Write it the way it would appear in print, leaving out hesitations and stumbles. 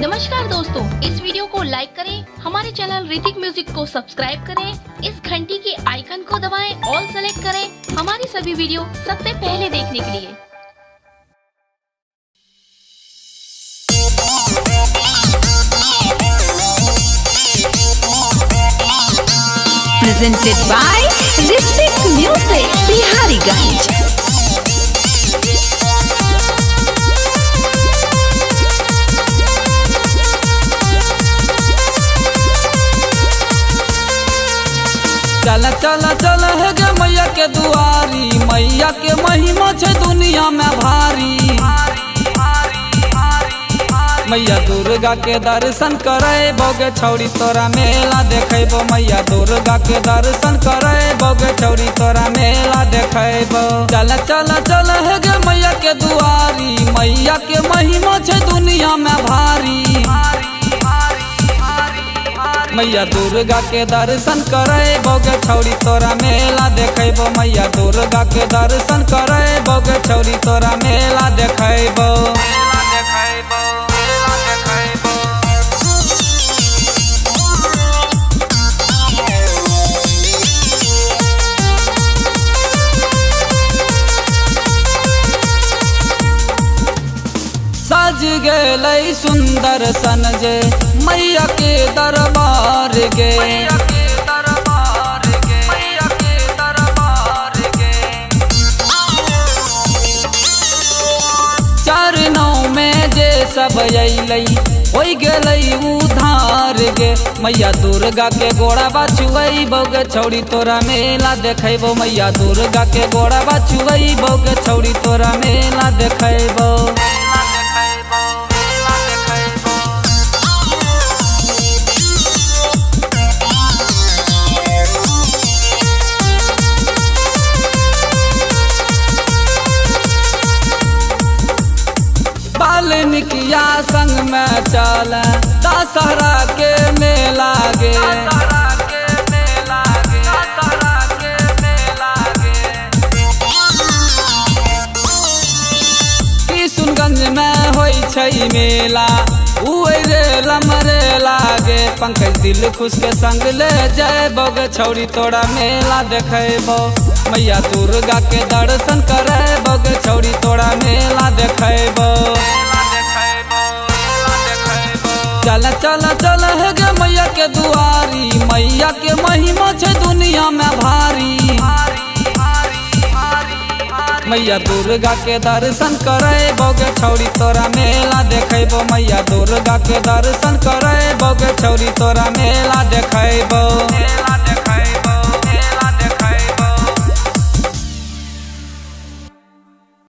नमस्कार दोस्तों, इस वीडियो को लाइक करें, हमारे चैनल ऋतिक म्यूजिक को सब्सक्राइब करें, इस घंटी के आइकन को दबाएं, ऑल सेलेक्ट करें हमारी सभी वीडियो सबसे पहले देखने के लिए। Presented by Hrithik Music, Biharigunj. चल चल चल है गे मैया के दुआरी, मैया के महिमा छे दुनिया में भारी। मैया दुर्गा के दर्शन करे बोगे छौरी तोरा मेला देखेबो। मैया दुर्गा के दर्शन करे बोगे छौरी तोरा मेला देखेबो। चल चल चल है गे मैया के दुआरी, मैया के महिमा छे दुनिया में भारी। मैया दुर्गा के दर्शन करे बोगे छौरी तोरा मेला देखेबो। मैया दुर्गा के दर्शन करे बोगे छौरी तोरा मेला देखेबो। सज गेलै सुंदर सन जे मैया के दरबार गे। चरणों में जे सब अइलै होई गेलै उधार गे। मैया दुर्गा के गोड़ा बाछुई बोगे छौरी तोरा मेला देखेबो। मैया दुर्गा के गोड़ा बाछुई बोगे छौरी तोरा मेला देखेबो। वाल्मीकिया संग में चल दशहरा के मेला गे। किशुनगंज में होई छै मेला, उरे लमरे लागे। पंकज दिल खुश के संग ले जाए बोगे छौरी तोरा मेला देखेबो। मैया दुर्गा के दर्शन करे बोगे छौरी तोरा मेला देखेबो। चल चल चल है गे मैया के दुआरी, मैया के महिमा छे दुनिया में भारी। मैया दुर्गा के दर्शन करे बोगे छौरी तोरा मेला देखेबो। मैया दुर्गा के दर्शन करे बोगे छौरी तोरा मेला देखेबो।